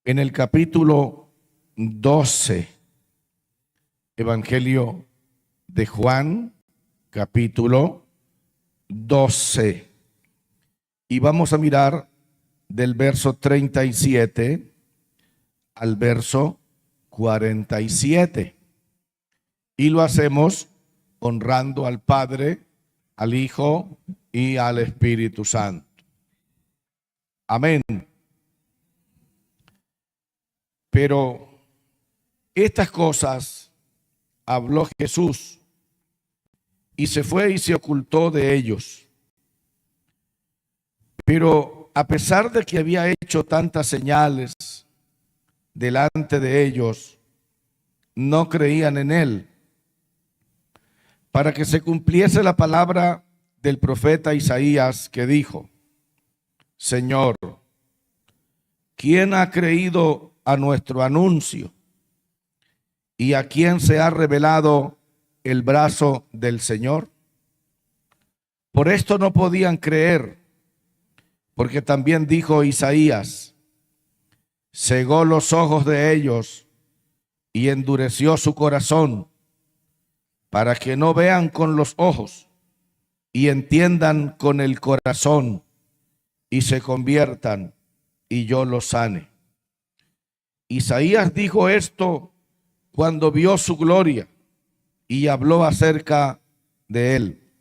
en el capítulo 12, Evangelio de Juan, capítulo 12. Y vamos a mirar del verso 37 al verso 47. Y lo hacemos honrando al Padre, al Hijo y al Espíritu Santo. Amén. Pero estas cosas habló Jesús y se fue y se ocultó de ellos. Pero a pesar de que había hecho tantas señales delante de ellos, no creían en él, para que se cumpliese la palabra del profeta Isaías, que dijo: Señor, ¿quién ha creído a nuestro anuncio? ¿Y a quién se ha revelado el brazo del Señor? Por esto no podían creer, porque también dijo Isaías: cegó los ojos de ellos y endureció su corazón, para que no vean con los ojos y entiendan con el corazón y se conviertan y yo los sane. Isaías dijo esto cuando vio su gloria y habló acerca de él.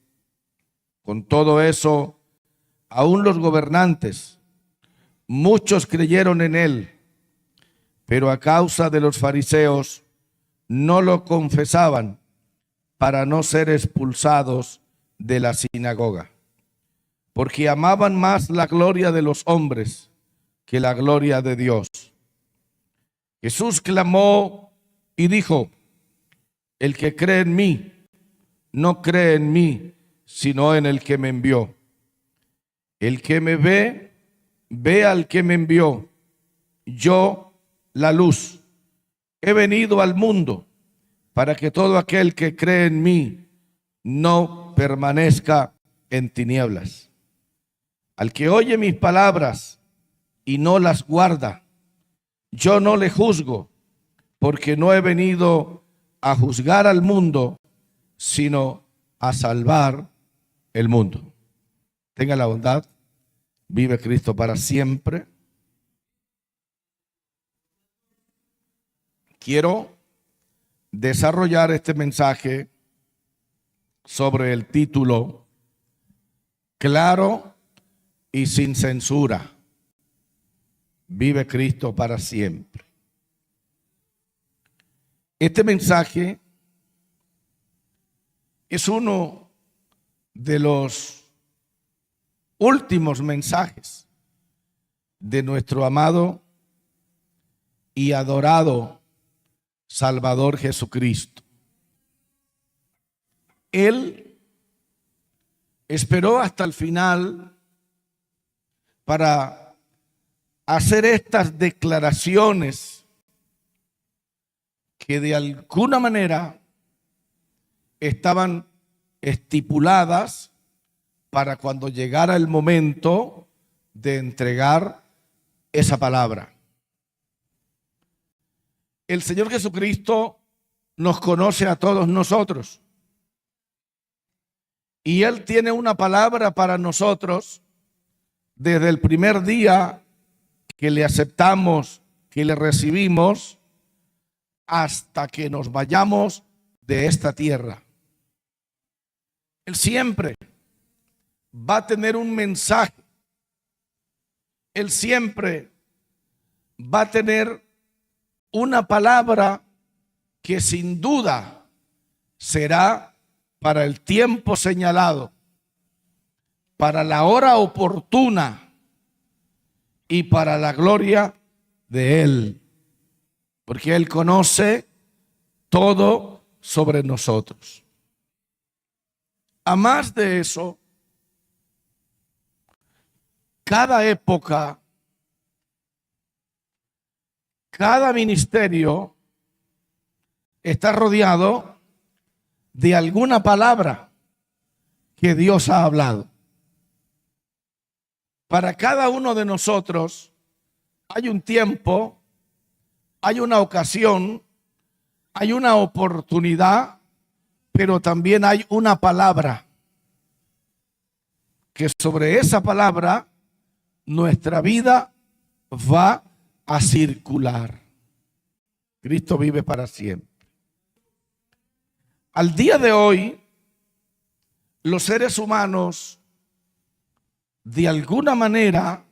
Con todo eso, aún los gobernantes, muchos creyeron en él, pero a causa de los fariseos no lo confesaban para no ser expulsados de la sinagoga, porque amaban más la gloria de los hombres que la gloria de Dios. Jesús clamó y dijo: el que cree en mí, no cree en mí, sino en el que me envió. El que me ve, ve al que me envió. Yo, la luz, he venido al mundo para que todo aquel que cree en mí no permanezca en tinieblas. Al que oye mis palabras y no las guarda, yo no le juzgo, porque no he venido a juzgar al mundo, sino a salvar el mundo. Tenga la bondad. Vive Cristo para siempre. Quiero desarrollar este mensaje sobre el título: claro y sin censura. Vive Cristo para siempre. Este mensaje es uno de los últimos mensajes de nuestro amado y adorado Salvador Jesucristo. Él esperó hasta el final para hacer estas declaraciones que de alguna manera estaban estipuladas para cuando llegara el momento de entregar esa palabra. El Señor Jesucristo nos conoce a todos nosotros y Él tiene una palabra para nosotros desde el primer día que le aceptamos, que le recibimos, hasta que nos vayamos de esta tierra. Él siempre va a tener un mensaje. Él siempre va a tener una palabra que sin duda será para el tiempo señalado, para la hora oportuna y para la gloria de Él, porque Él conoce todo sobre nosotros. A más de eso, cada época, cada ministerio está rodeado de alguna palabra que Dios ha hablado. Para cada uno de nosotros hay un tiempo hay una ocasión, hay una oportunidad, pero también hay una palabra, que sobre esa palabra nuestra vida va a circular. Cristo vive para siempre. Al día de hoy, los seres humanos, de alguna manera,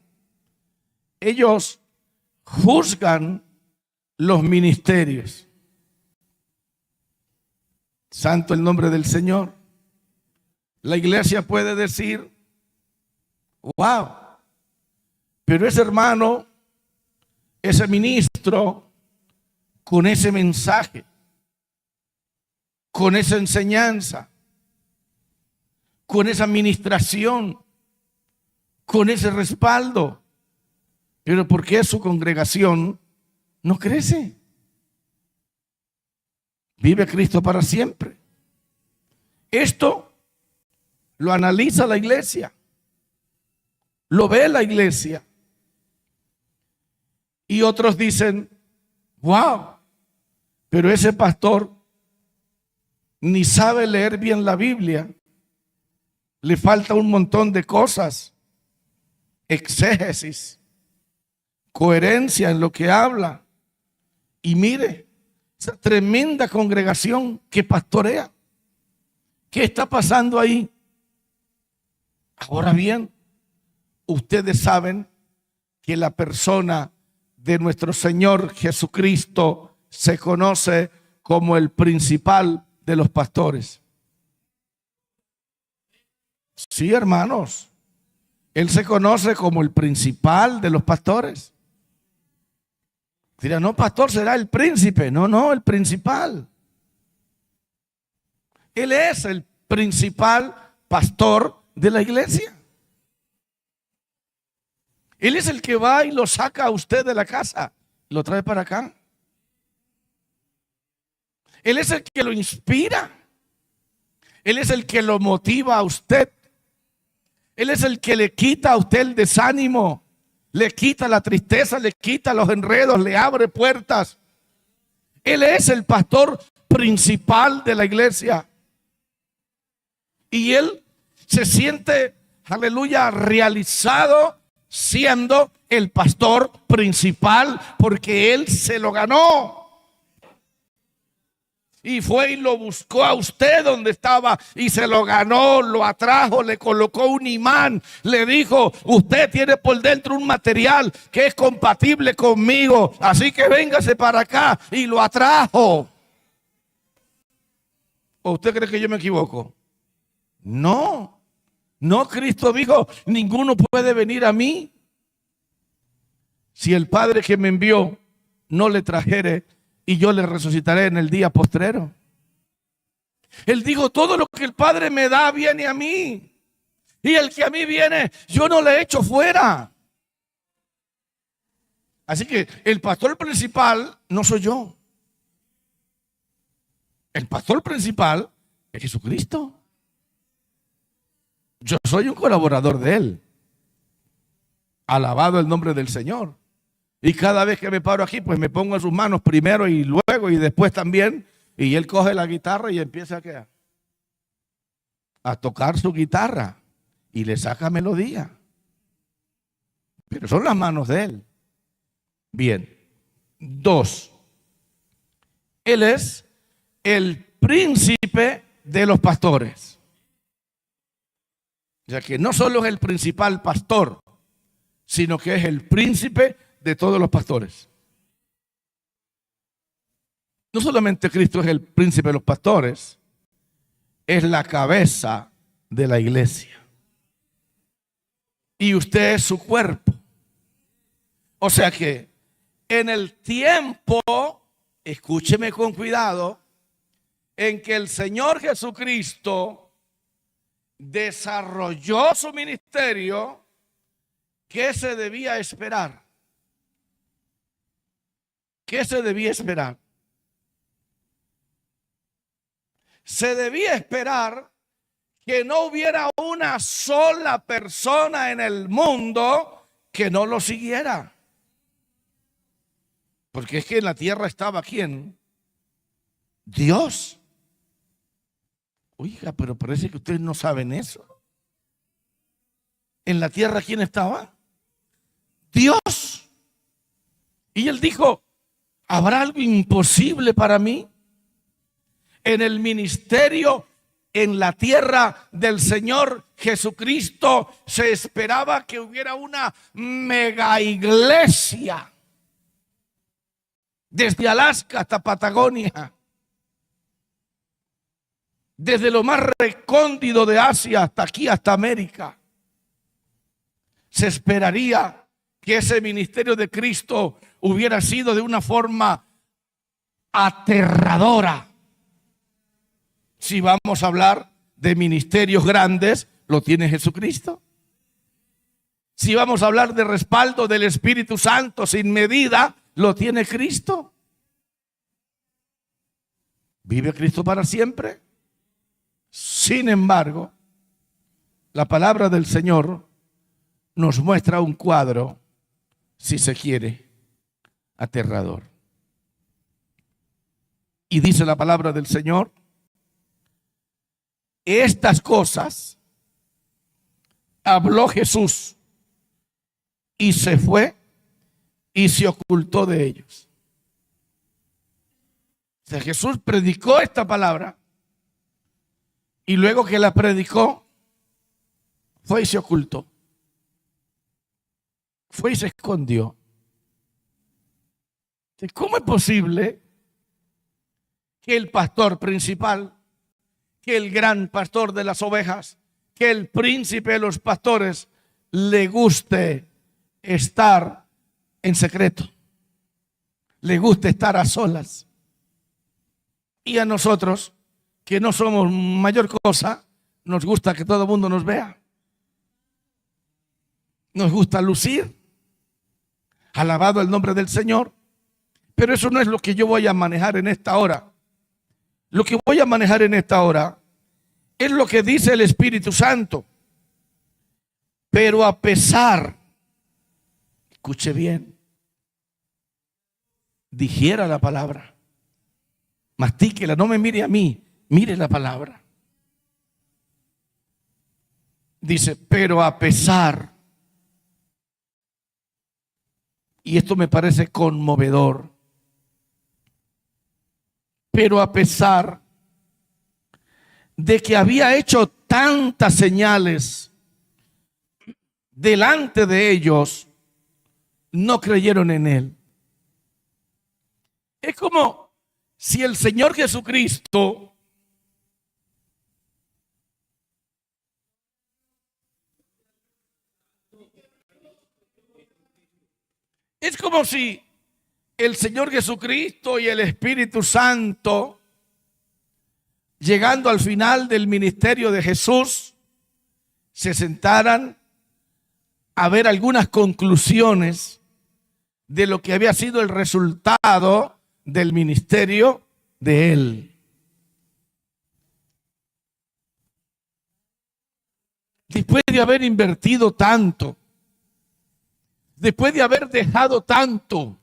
ellos juzgan los ministerios. Santo el nombre del Señor. La iglesia puede decir, wow, pero ese hermano, ese ministro, con ese mensaje, con esa enseñanza, con esa administración, con ese respaldo, pero ¿por qué su congregación no crece? Vive Cristo para siempre. Esto lo analiza la iglesia, lo ve la iglesia. Y otros dicen, wow, pero ese pastor ni sabe leer bien la Biblia. Le falta un montón de cosas, exégesis, coherencia en lo que habla. Y mire, esa tremenda congregación que pastorea, ¿qué está pasando ahí? Ahora bien, ustedes saben que la persona de nuestro Señor Jesucristo se conoce como el principal de los pastores. Sí, hermanos, Él se conoce como el principal de los pastores. Dirá, no, pastor, será el príncipe. No, no, el principal. Él es el principal pastor de la iglesia. Él es el que va y lo saca a usted de la casa, lo trae para acá. Él es el que lo inspira. Él es el que lo motiva a usted. Él es el que le quita a usted el desánimo, le quita la tristeza, le quita los enredos, le abre puertas. Él es el pastor principal de la iglesia. Y él se siente, aleluya, realizado siendo el pastor principal, porque él se lo ganó. Y fue y lo buscó a usted donde estaba y se lo ganó, lo atrajo, le colocó un imán, le dijo, usted tiene por dentro un material que es compatible conmigo, así que véngase para acá, y lo atrajo. ¿O usted cree que yo me equivoco? No, no, Cristo dijo, ninguno puede venir a mí si el Padre que me envió no le trajere, y yo le resucitaré en el día postrero. Él dijo, todo lo que el Padre me da viene a mí, y el que a mí viene, yo no le echo fuera. Así que el pastor principal no soy yo. El pastor principal es Jesucristo. Yo soy un colaborador de Él. Alabado el nombre del Señor. Y cada vez que me paro aquí, pues me pongo en sus manos primero y luego y después también. Y él coge la guitarra y empieza a tocar su guitarra y le saca melodía. Pero son las manos de él. Bien. 2. Él es el príncipe de los pastores. O sea que no solo es el principal pastor, sino que es el príncipe de todos los pastores. No solamente Cristo es el príncipe de los pastores, es la cabeza de la iglesia. Y usted es su cuerpo. O sea que en el tiempo, escúcheme con cuidado, en que el Señor Jesucristo desarrolló su ministerio, ¿qué se debía esperar? ¿Qué se debía esperar? Se debía esperar que no hubiera una sola persona en el mundo que no lo siguiera. Porque es que en la tierra estaba ¿quién? Dios. Oiga, pero parece que ustedes no saben eso. En la tierra ¿quién estaba? Dios. Y él dijo, ¿habrá algo imposible para mí? En el ministerio, en la tierra del Señor Jesucristo, se esperaba que hubiera una mega iglesia. Desde Alaska hasta Patagonia. Desde lo más recóndito de Asia hasta aquí, hasta América. Se esperaría que ese ministerio de Cristo hubiera sido de una forma aterradora. Si vamos a hablar de ministerios grandes, lo tiene Jesucristo. Si vamos a hablar de respaldo del Espíritu Santo sin medida, lo tiene Cristo. ¿Vive Cristo para siempre? Sin embargo, la palabra del Señor nos muestra un cuadro, si se quiere, aterrador. Y dice la palabra del Señor, estas cosas habló Jesús y se fue y se ocultó de ellos. O sea, Jesús predicó esta palabra y luego que la predicó, fue y se ocultó. Fue y se escondió. ¿Cómo es posible que el pastor principal, que el gran pastor de las ovejas, que el príncipe de los pastores le guste estar en secreto, le guste estar a solas? Y a nosotros, que no somos mayor cosa, nos gusta que todo el mundo nos vea. Nos gusta lucir. Alabado el nombre del Señor. Pero eso no es lo que yo voy a manejar en esta hora. Lo que voy a manejar en esta hora es lo que dice el Espíritu Santo. Pero a pesar, escuche bien, dijera la palabra, mastíquela, no me mire a mí, mire la palabra. Dice, pero a pesar, y esto me parece conmovedor, pero a pesar de que había hecho tantas señales delante de ellos, no creyeron en él. Es como si el Señor Jesucristo es como si el Señor Jesucristo y el Espíritu Santo, llegando al final del ministerio de Jesús, se sentaran a ver algunas conclusiones de lo que había sido el resultado del ministerio de él. Después de haber invertido tanto, después de haber dejado tanto,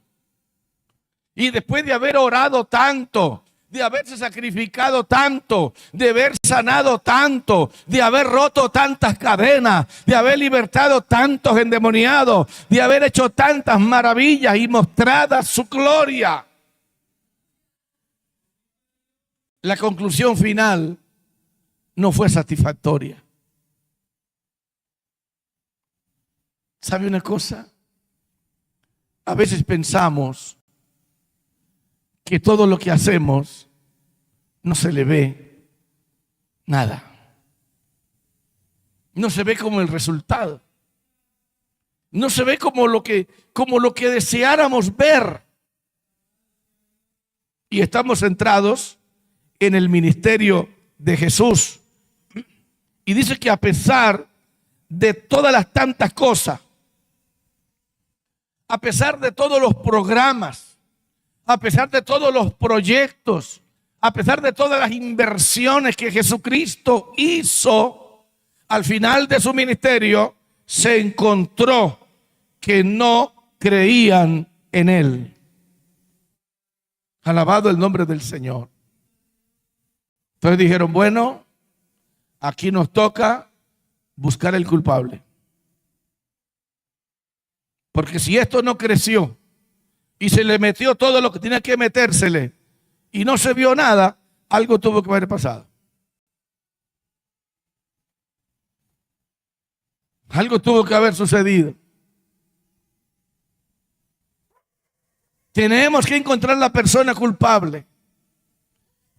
y después de haber orado tanto, de haberse sacrificado tanto, de haber sanado tanto, de haber roto tantas cadenas, de haber libertado tantos endemoniados, de haber hecho tantas maravillas y mostrada su gloria, la conclusión final no fue satisfactoria. ¿Sabe una cosa? A veces pensamos que todo lo que hacemos no se le ve nada. No se ve como el resultado. No se ve como lo que deseáramos ver. Y estamos centrados en el ministerio de Jesús. Y dice que a pesar de todas las tantas cosas, a pesar de todos los programas, a pesar de todos los proyectos, a pesar de todas las inversiones que Jesucristo hizo, al final de su ministerio se encontró que no creían en él. Alabado el nombre del Señor. Entonces dijeron, bueno, aquí nos toca buscar el culpable. Porque si esto no creció y se le metió todo lo que tenía que metérsele y no se vio nada, algo tuvo que haber pasado. Algo tuvo que haber sucedido. Tenemos que encontrar la persona culpable.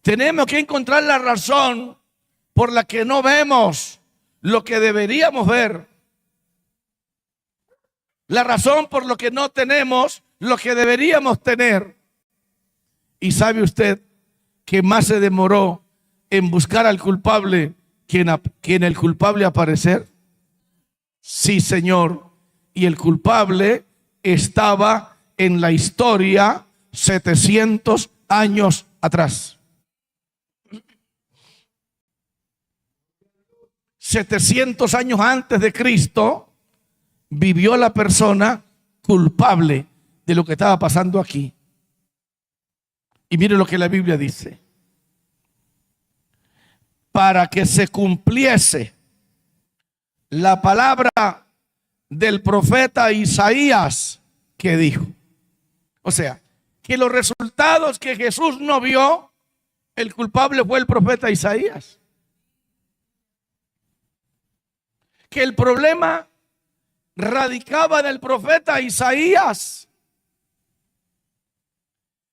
Tenemos que encontrar la razón por la que no vemos lo que deberíamos ver. La razón por la que no tenemos lo que deberíamos tener. ¿Y sabe usted que más se demoró en buscar al culpable que en el culpable aparecer? Sí, Señor. Y el culpable estaba en la historia 700 años atrás. 700 años antes de Cristo vivió la persona culpable de lo que estaba pasando aquí. Y mire lo que la Biblia dice. Para que se cumpliese la palabra del profeta Isaías que dijo. O sea, que los resultados que Jesús no vio, el culpable fue el profeta Isaías. Que el problema radicaba en el profeta Isaías.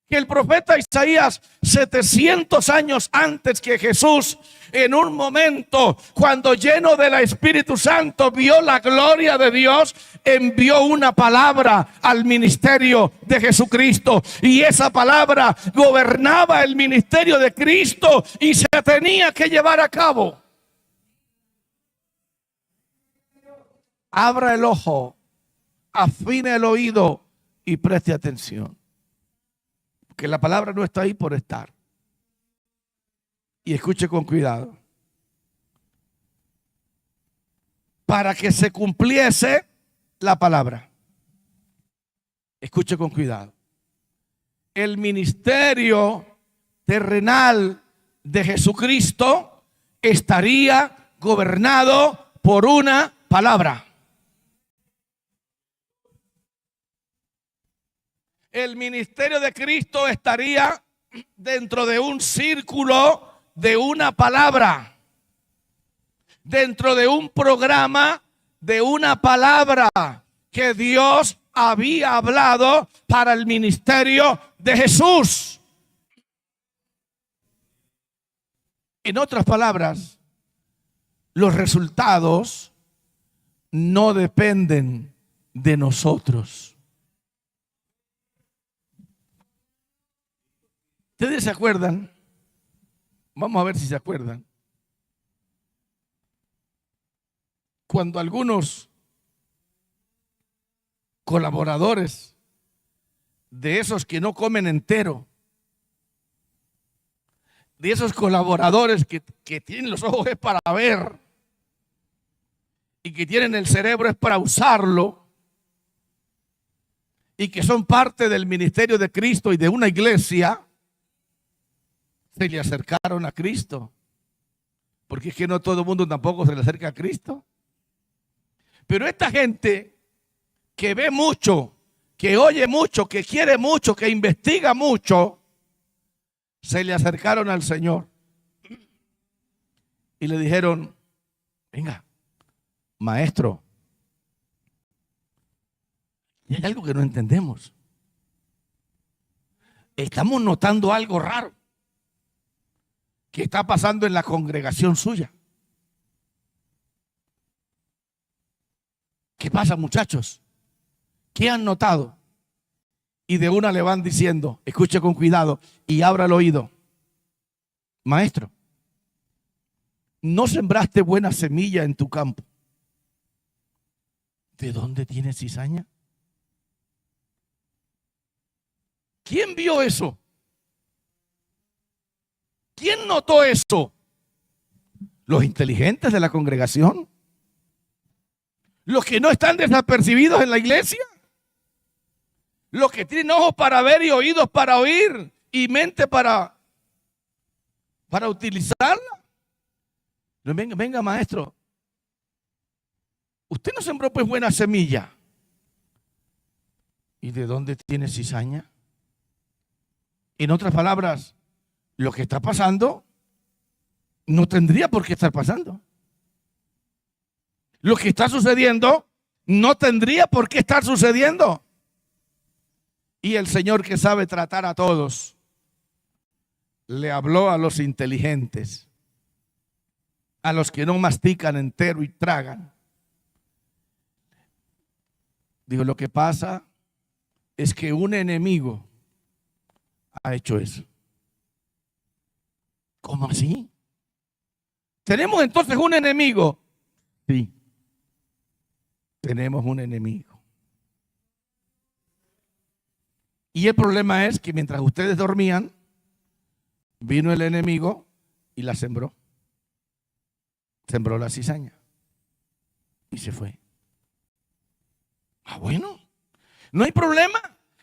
Que el profeta Isaías, 700 años antes que Jesús, en un momento cuando lleno del Espíritu Santo vio la gloria de Dios, envió una palabra al ministerio de Jesucristo, y esa palabra gobernaba el ministerio de Cristo y se tenía que llevar a cabo. Abra el ojo, afine el oído y preste atención. Que la palabra no está ahí por estar. Y escuche con cuidado. Para que se cumpliese la palabra. Escuche con cuidado. El ministerio terrenal de Jesucristo estaría gobernado por una palabra. El ministerio de Cristo estaría dentro de un círculo de una palabra, dentro de un programa de una palabra que Dios había hablado para el ministerio de Jesús. En otras palabras, los resultados no dependen de nosotros. ¿Ustedes se acuerdan? Vamos a ver si se acuerdan. Cuando algunos colaboradores de esos que no comen entero, de esos colaboradores que tienen los ojos es para ver y que tienen el cerebro es para usarlo, y que son parte del ministerio de Cristo y de una iglesia, se le acercaron a Cristo. Porque es que no todo el mundo tampoco se le acerca a Cristo. Pero esta gente que ve mucho, que oye mucho, que quiere mucho, que investiga mucho, se le acercaron al Señor y le dijeron: venga, maestro, y hay algo que no entendemos. Estamos notando algo raro que está pasando en la congregación suya. ¿Qué pasa, muchachos? ¿Qué han notado? Y de una le van diciendo, escuche con cuidado y abra el oído: maestro, ¿no sembraste buena semilla en tu campo? ¿De dónde tienes cizaña? ¿Quién vio eso? ¿Quién notó eso? ¿Los inteligentes de la congregación? ¿Los que no están desapercibidos en la iglesia? ¿Los que tienen ojos para ver y oídos para oír y mente para utilizarla. Venga, venga, maestro, usted no sembró pues buena semilla. ¿Y de dónde tiene cizaña? En otras palabras, lo que está pasando no tendría por qué estar pasando. Lo que está sucediendo no tendría por qué estar sucediendo. Y el Señor, que sabe tratar a todos, le habló a los inteligentes, a los que no mastican entero y tragan. Digo, lo que pasa es que un enemigo ha hecho eso. ¿Cómo así? ¿Tenemos entonces un enemigo? Sí, tenemos un enemigo. Y el problema es que mientras ustedes dormían, vino el enemigo y la sembró. Sembró la cizaña y se fue. Ah, bueno, no hay problema.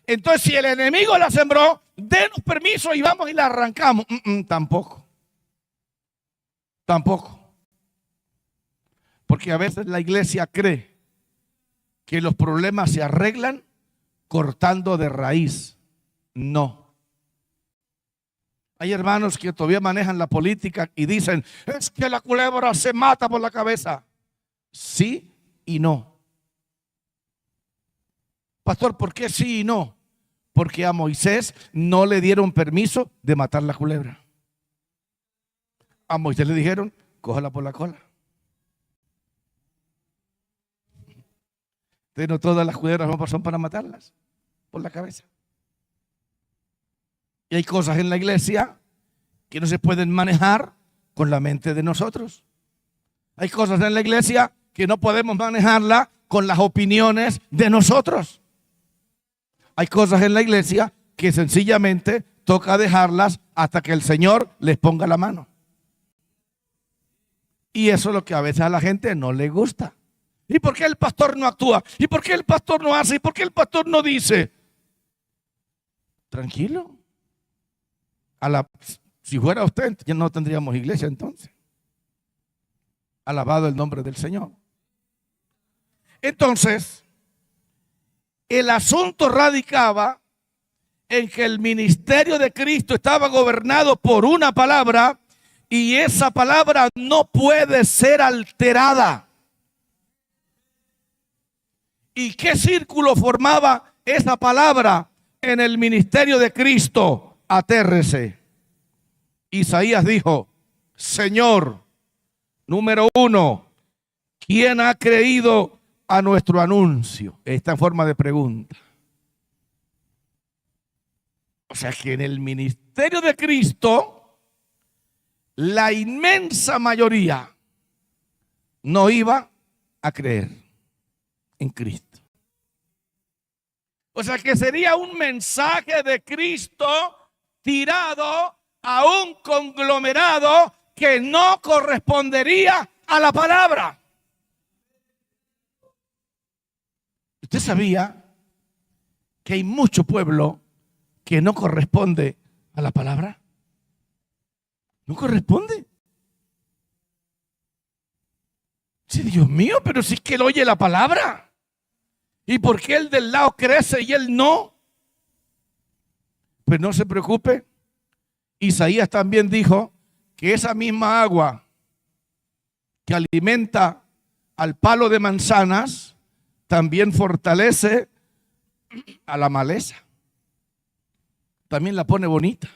Entonces, si el enemigo la sembró, denos permiso y vamos y la arrancamos. Tampoco. Tampoco. Porque a veces la iglesia cree que los problemas se arreglan cortando de raíz. No. Hay hermanos que todavía manejan la política y dicen, es que la culebra se mata por la cabeza. Sí y no. Pastor, ¿por qué sí y no? Porque a Moisés no le dieron permiso de matar la culebra. A Moisés le dijeron, cójala por la cola. Entonces no todas las culebras son para matarlas, por la cabeza. Y hay cosas en la iglesia que no se pueden manejar con la mente de nosotros. Hay cosas en la iglesia que no podemos manejarla con las opiniones de nosotros. Hay cosas en la iglesia que sencillamente toca dejarlas hasta que el Señor les ponga la mano. Y eso es lo que a veces a la gente no le gusta. ¿Y por qué el pastor no actúa? ¿Y por qué el pastor no hace? ¿Y por qué el pastor no dice? Tranquilo. Si fuera usted, ya no tendríamos iglesia entonces. Alabado el nombre del Señor. Entonces, el asunto radicaba en que el ministerio de Cristo estaba gobernado por una palabra y esa palabra no puede ser alterada. ¿Y qué círculo formaba esa palabra en el ministerio de Cristo? Atérrese. Isaías dijo, Señor, número 1, ¿quién ha creído a nuestro anuncio? Esta en forma de pregunta. O sea que en el ministerio de Cristo, la inmensa mayoría no iba a creer en Cristo. O sea que sería un mensaje de Cristo tirado a un conglomerado que no correspondería a la palabra. ¿Usted sabía que hay mucho pueblo que no corresponde a la palabra? ¿No corresponde? Sí, Dios mío, pero si es que él oye la palabra. ¿Y por qué el del lado crece y él no? Pues no se preocupe. Isaías también dijo que esa misma agua que alimenta al palo de manzanas también fortalece a la maleza. También la pone bonita.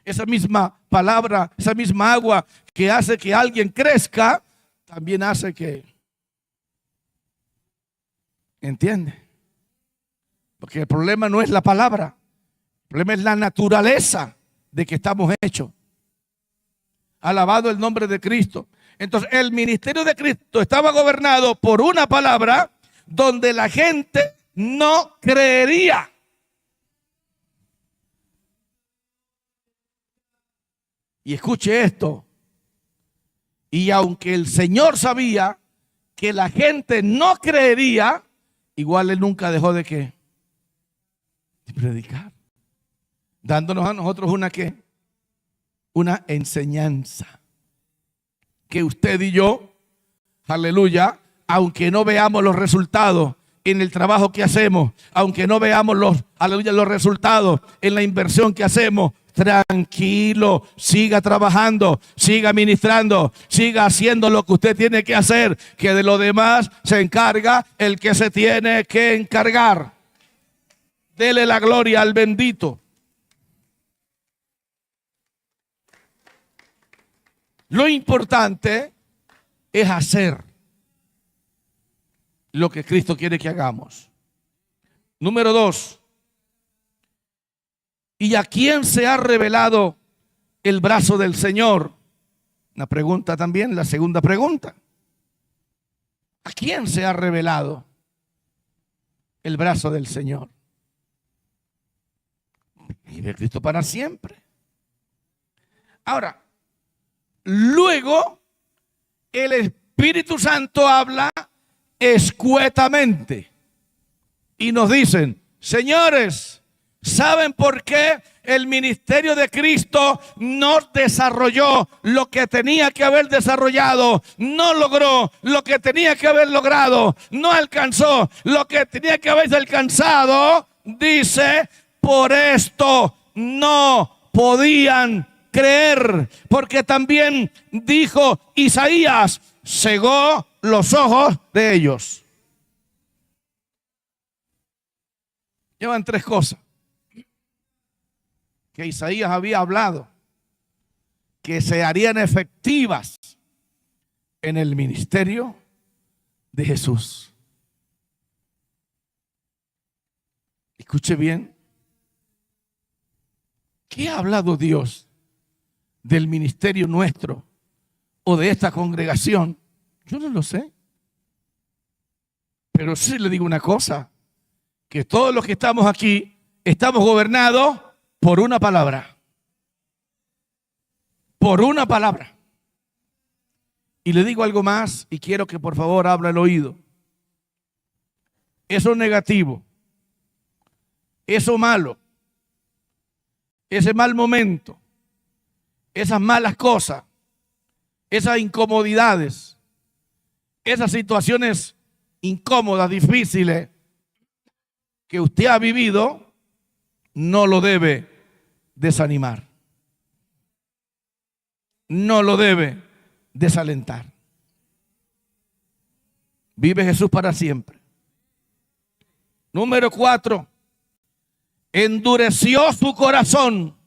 Esa misma palabra, esa misma agua que hace que alguien crezca, también hace que... ¿Entiende? Porque el problema no es la palabra. El problema es la naturaleza de que estamos hechos. Alabado el nombre de Cristo. Entonces el ministerio de Cristo estaba gobernado por una palabra donde la gente no creería. Y escuche esto. Y aunque el Señor sabía que la gente no creería, igual él nunca dejó de qué? De predicar. dándonos a nosotros una ¿qué? Una enseñanza. Que usted y yo, aleluya, aunque no veamos los resultados en el trabajo que hacemos, aunque no veamos aleluya, los resultados en la inversión que hacemos, tranquilo, siga trabajando, siga ministrando, siga haciendo lo que usted tiene que hacer, que de lo demás se encarga el que se tiene que encargar. Dele la gloria al bendito. Lo importante es hacer lo que Cristo quiere que hagamos. Número 2. ¿Y a quién se ha revelado el brazo del Señor? Una pregunta también, la segunda pregunta. ¿A quién se ha revelado el brazo del Señor? Vive Cristo para siempre. Ahora, luego el Espíritu Santo habla escuetamente y nos dicen: señores, ¿saben por qué el ministerio de Cristo no desarrolló lo que tenía que haber desarrollado? No logró lo que tenía que haber logrado. No alcanzó lo que tenía que haberse alcanzado. Dice: por esto no podían creer, porque también dijo Isaías: cegó los ojos de ellos. Llevan 3 cosas que Isaías había hablado, que se harían efectivas en el ministerio de Jesús. Escuche bien. ¿Qué ha hablado Dios del ministerio nuestro o de esta congregación? Yo no lo sé. Pero sí le digo una cosa, que todos los que estamos aquí estamos gobernados por una palabra. Por una palabra. Y le digo algo más y quiero que por favor abra el oído. Eso negativo, eso malo, ese mal momento, esas malas cosas, esas incomodidades, esas situaciones incómodas, difíciles que usted ha vivido, no lo debe desanimar. No lo debe desalentar. Vive Jesús para siempre. Número 4. Endureció su corazón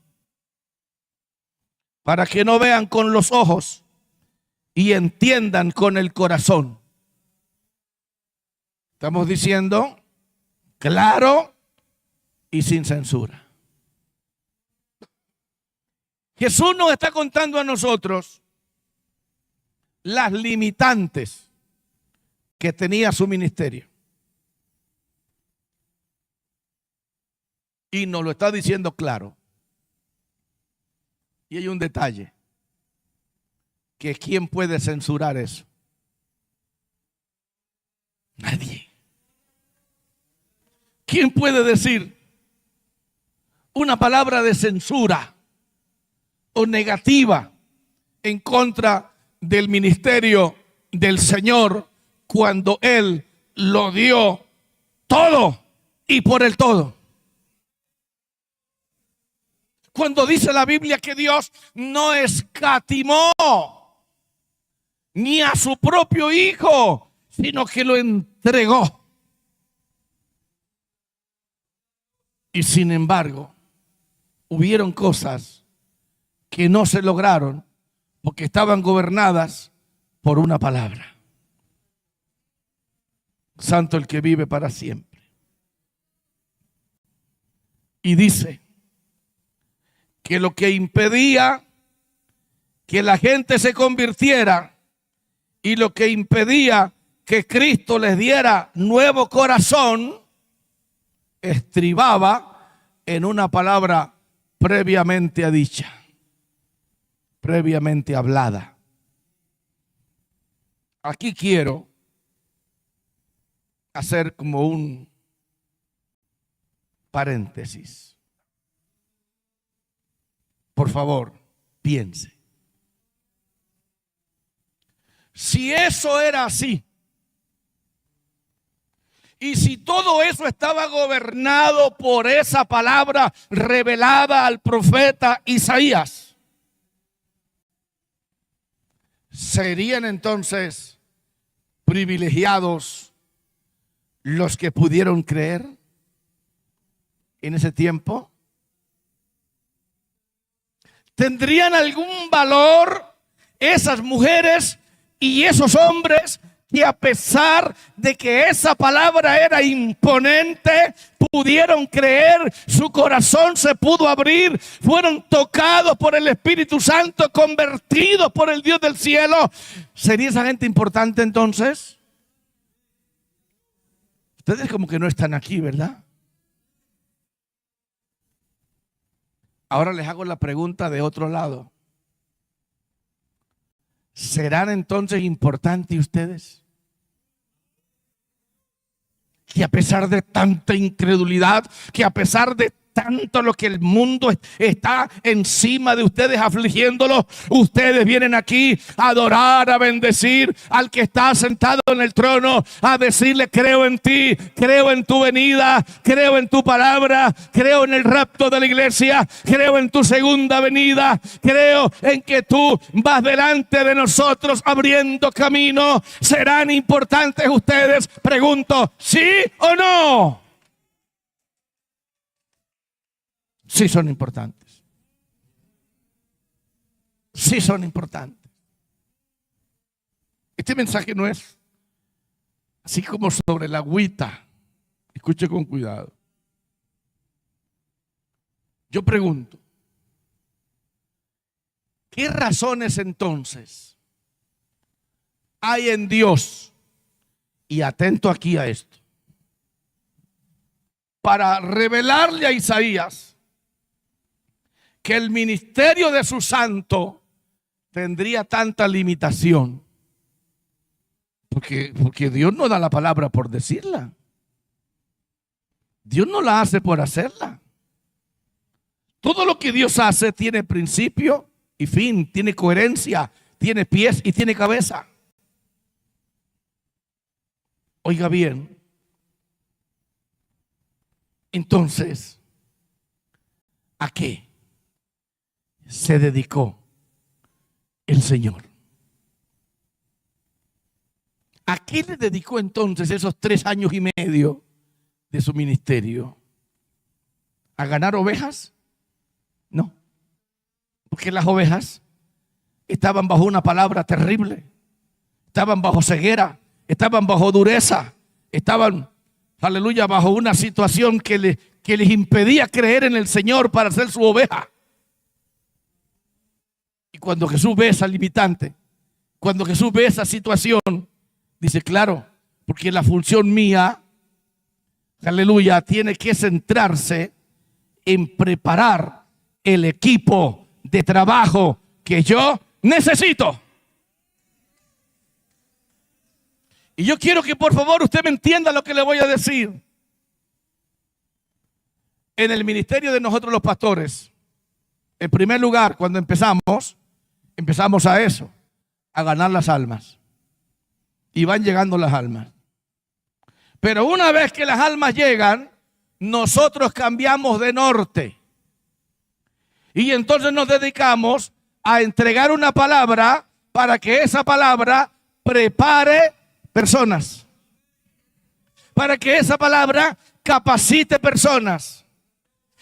para que no vean con los ojos y entiendan con el corazón. Estamos diciendo claro y sin censura. Jesús nos está contando a nosotros las limitantes que tenía su ministerio. Y nos lo está diciendo claro. Y hay un detalle, que ¿quién puede censurar eso? Nadie. ¿Quién puede decir una palabra de censura o negativa en contra del ministerio del Señor cuando Él lo dio todo y por el todo? Cuando dice la Biblia que Dios no escatimó ni a su propio Hijo, sino que lo entregó. Y sin embargo, hubieron cosas que no se lograron porque estaban gobernadas por una palabra. Santo el que vive para siempre. Y dice que lo que impedía que la gente se convirtiera y lo que impedía que Cristo les diera nuevo corazón estribaba en una palabra previamente dicha, previamente hablada. Aquí quiero hacer como un paréntesis. favor, piense. Si eso era así, y si todo eso estaba gobernado por esa palabra revelada al profeta Isaías, ¿serían entonces privilegiados los que pudieron creer en ese tiempo? ¿Tendrían algún valor esas mujeres y esos hombres que, a pesar de que esa palabra era imponente, pudieron creer? Su corazón se pudo abrir, fueron tocados por el Espíritu Santo, convertidos por el Dios del cielo. ¿Sería esa gente importante entonces? Ustedes como que no están aquí, ¿verdad? Ahora les hago la pregunta de otro lado. ¿Serán entonces importantes ustedes? Que a pesar de tanta incredulidad, que a pesar de tanto lo que el mundo está encima de ustedes afligiéndolos, ustedes vienen aquí a adorar, a bendecir al que está sentado en el trono, a decirle: creo en ti, creo en tu venida, creo en tu palabra, creo en el rapto de la iglesia, creo en tu segunda venida, creo en que tú vas delante de nosotros abriendo camino. ¿Serán importantes ustedes? Pregunto, ¿sí o no? Sí son importantes. Sí son importantes. Este mensaje no es así como sobre la agüita. Escuche con cuidado. Yo pregunto, ¿qué razones entonces hay en Dios? Y atento aquí a esto. Para revelarle a Isaías que el ministerio de su santo tendría tanta limitación. Porque Dios no da la palabra por decirla. Dios no la hace por hacerla. Todo lo que Dios hace tiene principio y fin, tiene coherencia, tiene pies y tiene cabeza. Oiga bien. Entonces, ¿a qué se dedicó el Señor? ¿A qué le dedicó entonces esos 3 años y medio de su ministerio? ¿A ganar ovejas? No, porque las ovejas estaban bajo una palabra terrible, estaban bajo ceguera, estaban bajo dureza, estaban, aleluya, bajo una situación que les impedía creer en el Señor para ser su oveja. Y cuando Jesús ve esa limitante, cuando Jesús ve esa situación, dice: claro, porque la función mía, aleluya, tiene que centrarse en preparar el equipo de trabajo que yo necesito. Y yo quiero que por favor usted me entienda lo que le voy a decir. En el ministerio de nosotros los pastores, en primer lugar, cuando empezamos a eso, a ganar las almas. Y van llegando las almas. Pero una vez que las almas llegan, nosotros cambiamos de norte. Y entonces nos dedicamos a entregar una palabra para que esa palabra prepare personas. Para que esa palabra capacite personas.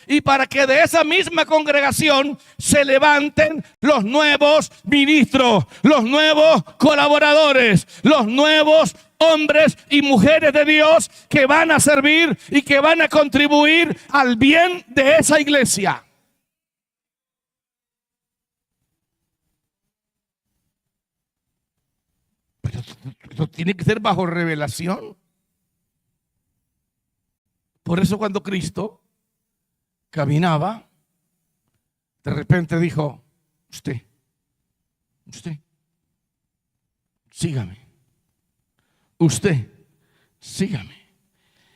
Y para que de esa misma congregación se levanten los nuevos ministros, los nuevos colaboradores, los nuevos hombres y mujeres de Dios que van a servir y que van a contribuir al bien de esa iglesia. Pero esto tiene que ser bajo revelación. Por eso cuando Cristo caminaba, de repente dijo: usted, sígame. Usted, sígame.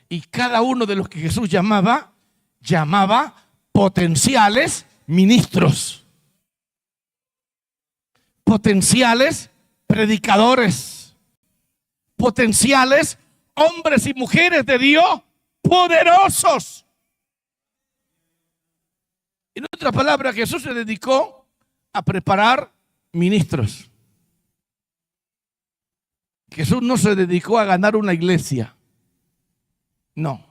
Y cada uno de los que Jesús llamaba potenciales ministros. potenciales predicadores, potenciales hombres y mujeres de Dios poderosos. En otras palabras, Jesús se dedicó a preparar ministros. Jesús no se dedicó a ganar una iglesia. No.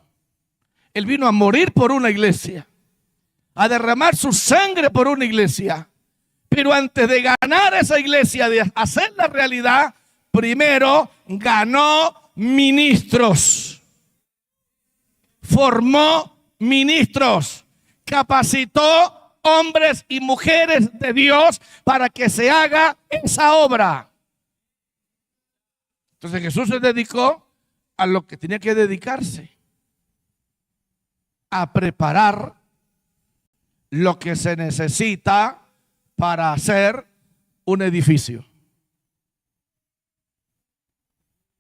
Él vino a morir por una iglesia, a derramar su sangre por una iglesia. Pero antes de ganar esa iglesia, de hacerla realidad, primero ganó ministros. Formó ministros. Capacitó hombres y mujeres de Dios para que se haga esa obra. Entonces Jesús se dedicó a lo que tenía que dedicarse, a preparar lo que se necesita para hacer un edificio.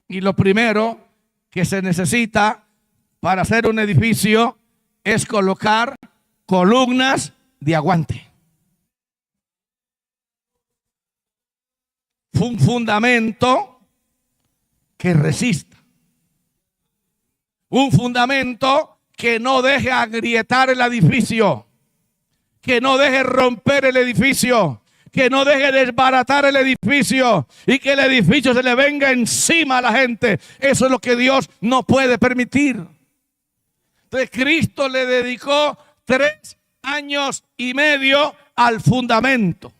Y lo primero que se necesita para hacer un edificio es colocar columnas de aguante. Un fundamento que resista. Un fundamento que no deje agrietar el edificio, que no deje romper el edificio, que no deje desbaratar el edificio y que el edificio se le venga encima a la gente. Eso es lo que Dios no puede permitir. Entonces Cristo le dedicó 3 años y medio al fundamento.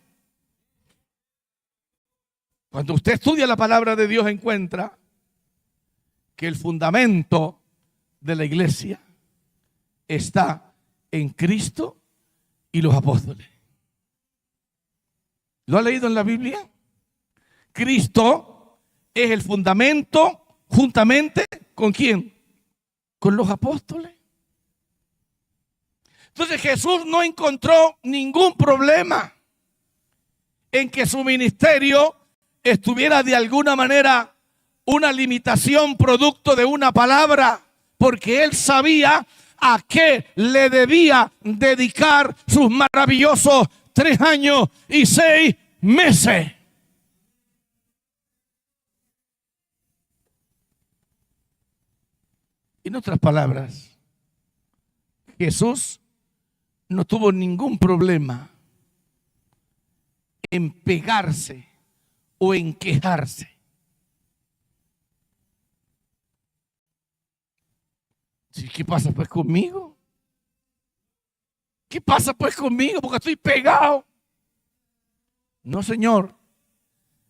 Cuando usted estudia la palabra de Dios, encuentra que el fundamento de la iglesia está en Cristo y los apóstoles. ¿Lo ha leído en la Biblia? Cristo es el fundamento juntamente ¿con quién? Con los apóstoles. Entonces Jesús no encontró ningún problema en que su ministerio estuviera de alguna manera una limitación producto de una palabra, porque él sabía a qué le debía dedicar sus maravillosos 3 años y 6 meses. En otras palabras, Jesús no tuvo ningún problema en pegarse o en quejarse. ¿Qué pasa pues conmigo? ¿Qué pasa pues conmigo? Porque estoy pegado. No, Señor.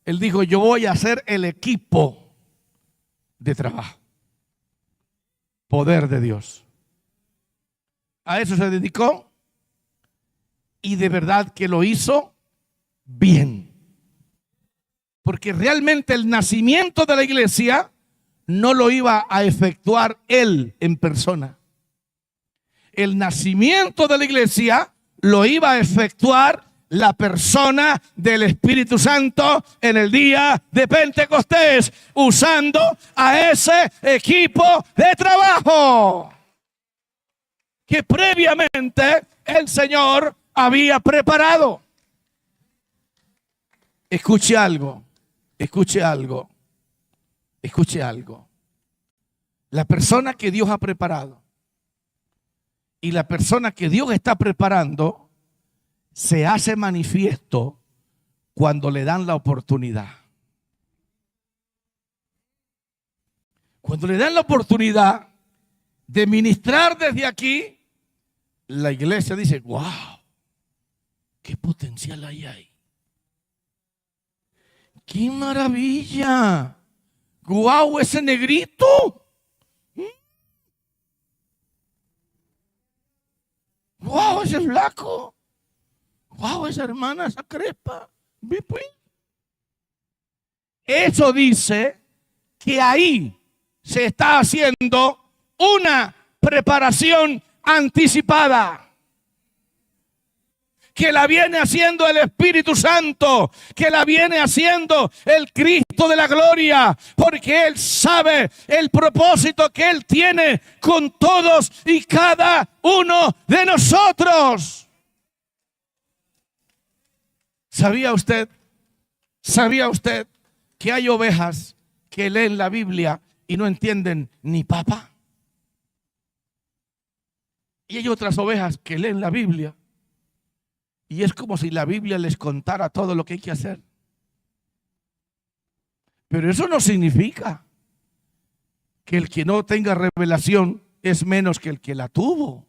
Él dijo, yo voy a hacer el equipo de trabajo. Poder de Dios. A eso se dedicó y de verdad que lo hizo bien. Porque realmente el nacimiento de la iglesia no lo iba a efectuar él en persona. El nacimiento de la iglesia lo iba a efectuar la persona del Espíritu Santo en el día de Pentecostés, usando a ese equipo de trabajo que previamente el Señor había preparado. Escuche algo, escuche algo, escuche algo. La persona que Dios ha preparado y la persona que Dios está preparando se hace manifiesto cuando le dan la oportunidad. Cuando le dan la oportunidad de ministrar desde aquí, la iglesia dice, wow, qué potencial hay ahí. ¡Qué maravilla! ¡Guau, ese negrito! ¡Guau, ese flaco! ¡Guau, esa hermana, esa crespa! Eso dice que ahí se está haciendo una preparación anticipada, que la viene haciendo el Espíritu Santo, que la viene haciendo el Cristo de la gloria, porque Él sabe el propósito que Él tiene con todos y cada uno de nosotros. ¿Sabía usted ¿Sabía usted que hay ovejas que leen la Biblia y no entienden ni papa? Y hay otras ovejas que leen la Biblia y es como si la Biblia les contara todo lo que hay que hacer. Pero eso no significa que el que no tenga revelación es menos que el que la tuvo.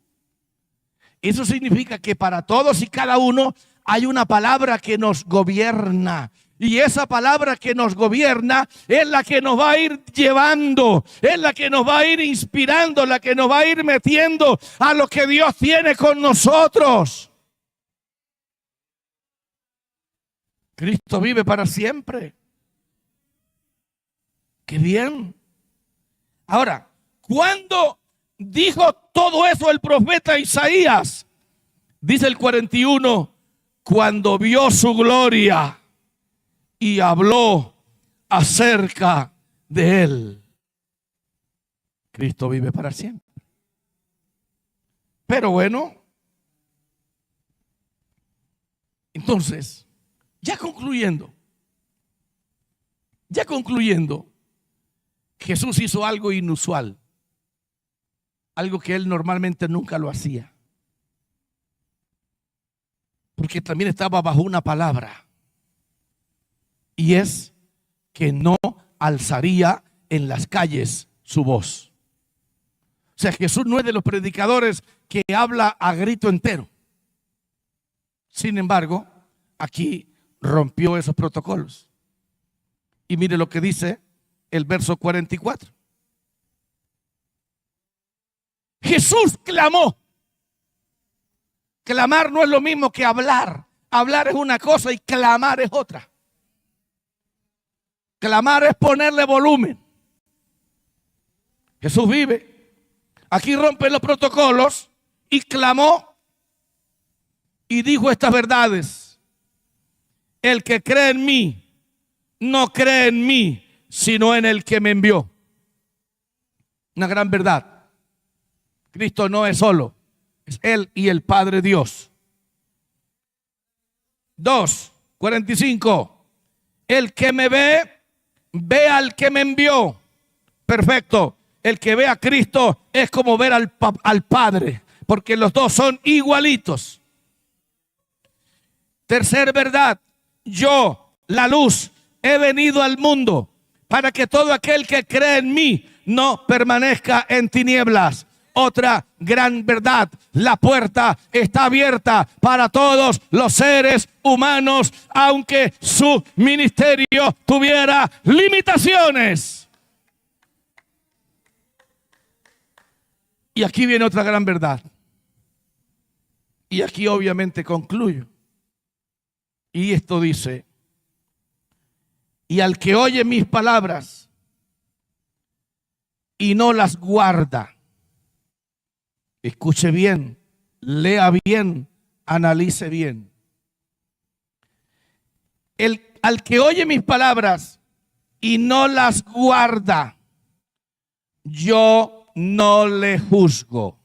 Eso significa que para todos y cada uno hay una palabra que nos gobierna. Y esa palabra que nos gobierna es la que nos va a ir llevando, es la que nos va a ir inspirando, la que nos va a ir metiendo a lo que Dios tiene con nosotros. Cristo vive para siempre. ¡Qué bien! Ahora, ¿cuándo dijo todo eso el profeta Isaías? Dice el 41, cuando vio su gloria y habló acerca de él. Cristo vive para siempre. Pero bueno, entonces, ya concluyendo, Jesús hizo algo inusual, algo que él normalmente nunca lo hacía, porque también estaba bajo una palabra, y es que no alzaría en las calles su voz. O sea, Jesús no es de los predicadores que habla a grito entero. Sin embargo, aquí rompió esos protocolos. Y mire lo que dice el verso 44. Jesús clamó. Clamar no es lo mismo que hablar. Hablar es una cosa y clamar es otra. Clamar es ponerle volumen. Jesús vive. Aquí rompe los protocolos y clamó y dijo estas verdades. El que cree en mí, no cree en mí, sino en el que me envió. Una gran verdad. Cristo no es solo, es Él y el Padre Dios. 2:45. El que me ve, ve al que me envió. Perfecto. El que ve a Cristo es como ver al Padre, porque los dos son igualitos. Tercer verdad. Yo, la luz, he venido al mundo para que todo aquel que cree en mí no permanezca en tinieblas. Otra gran verdad, la puerta está abierta para todos los seres humanos, aunque su ministerio tuviera limitaciones. Y aquí viene otra gran verdad. Y aquí obviamente concluyo. Y esto dice, y al que oye mis palabras y no las guarda, escuche bien, lea bien, analice bien. Al que oye mis palabras y no las guarda, yo no le juzgo.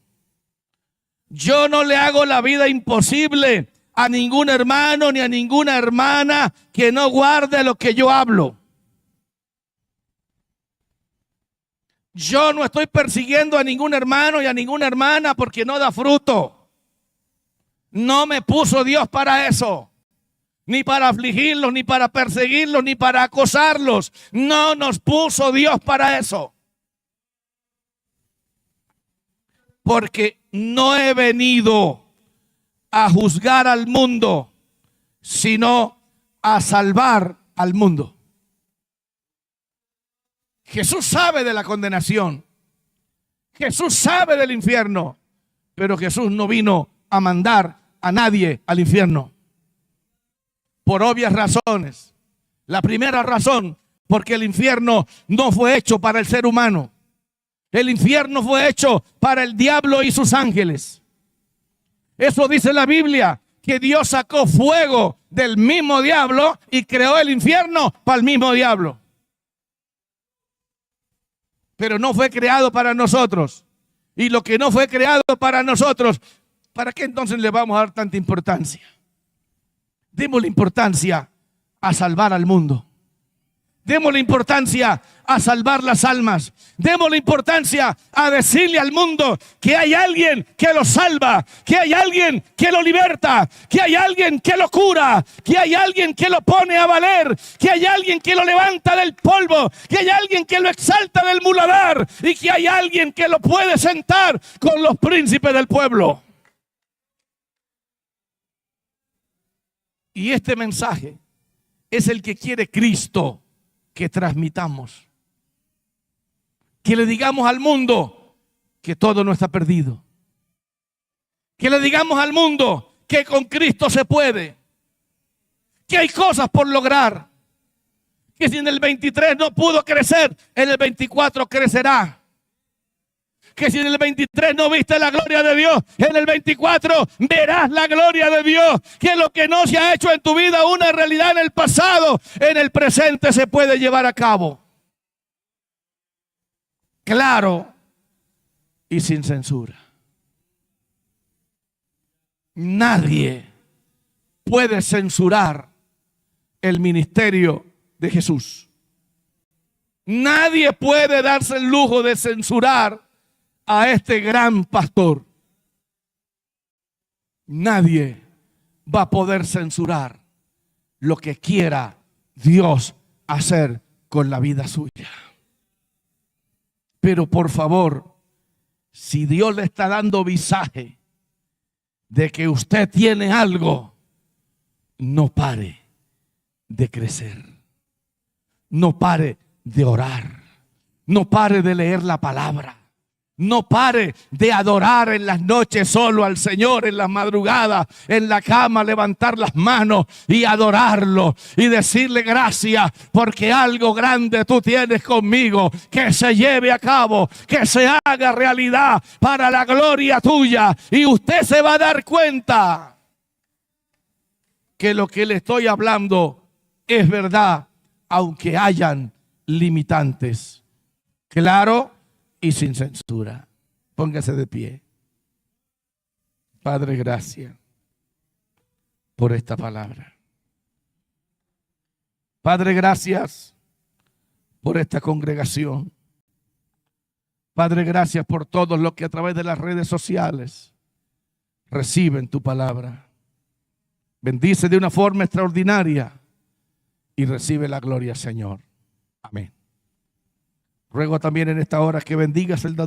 Yo no le hago la vida imposible a ningún hermano ni a ninguna hermana que no guarde lo que yo hablo. Yo no estoy persiguiendo a ningún hermano y a ninguna hermana porque no da fruto. No me puso Dios para eso. Ni para afligirlos, ni para perseguirlos, ni para acosarlos. No nos puso Dios para eso. Porque no he venido a juzgar al mundo, sino a salvar al mundo. Jesús sabe de la condenación. Jesús sabe del infierno. Pero Jesús no vino a mandar a nadie al infierno. Por obvias razones. La primera razón, porque el infierno no fue hecho para el ser humano. El infierno fue hecho para el diablo y sus ángeles. Eso dice la Biblia, que Dios sacó fuego del mismo diablo y creó el infierno para el mismo diablo. Pero no fue creado para nosotros. Y lo que no fue creado para nosotros, ¿para qué entonces le vamos a dar tanta importancia? Démosle importancia a salvar al mundo. Démosle importancia a salvar las almas. Démosle importancia a decirle al mundo que hay alguien que lo salva, que hay alguien que lo liberta, que hay alguien que lo cura, que hay alguien que lo pone a valer, que hay alguien que lo levanta del polvo, que hay alguien que lo exalta del muladar y que hay alguien que lo puede sentar con los príncipes del pueblo. Y este mensaje es el que quiere Cristo que transmitamos, que le digamos al mundo que todo no está perdido, que le digamos al mundo que con Cristo se puede, que hay cosas por lograr, que si en el 23 no pudo crecer, en el 24 crecerá, que si en el 23 no viste la gloria de Dios, en el 24 verás la gloria de Dios. Que lo que no se ha hecho en tu vida una realidad en el pasado, en el presente se puede llevar a cabo. Claro y sin censura. Nadie puede censurar el ministerio de Jesús. Nadie puede darse el lujo de censurar a este gran pastor. Nadie va a poder censurar lo que quiera Dios hacer con la vida suya. Pero por favor, si Dios le está dando visaje de que usted tiene algo, no pare de crecer. No pare de orar. No pare de leer la palabra. No pare de adorar en las noches solo al Señor, en las madrugadas, en la cama, levantar las manos y adorarlo y decirle gracias porque algo grande tú tienes conmigo, que se lleve a cabo, que se haga realidad para la gloria tuya. Y usted se va a dar cuenta que lo que le estoy hablando es verdad, aunque hayan limitantes. Claro y sin censura. Póngase de pie. Padre, gracias por esta palabra. Padre, gracias por esta congregación. Padre, gracias por todos los que a través de las redes sociales reciben tu palabra. Bendice de una forma extraordinaria y recibe la gloria, Señor. Amén. Ruego también en esta hora que bendigas el dador.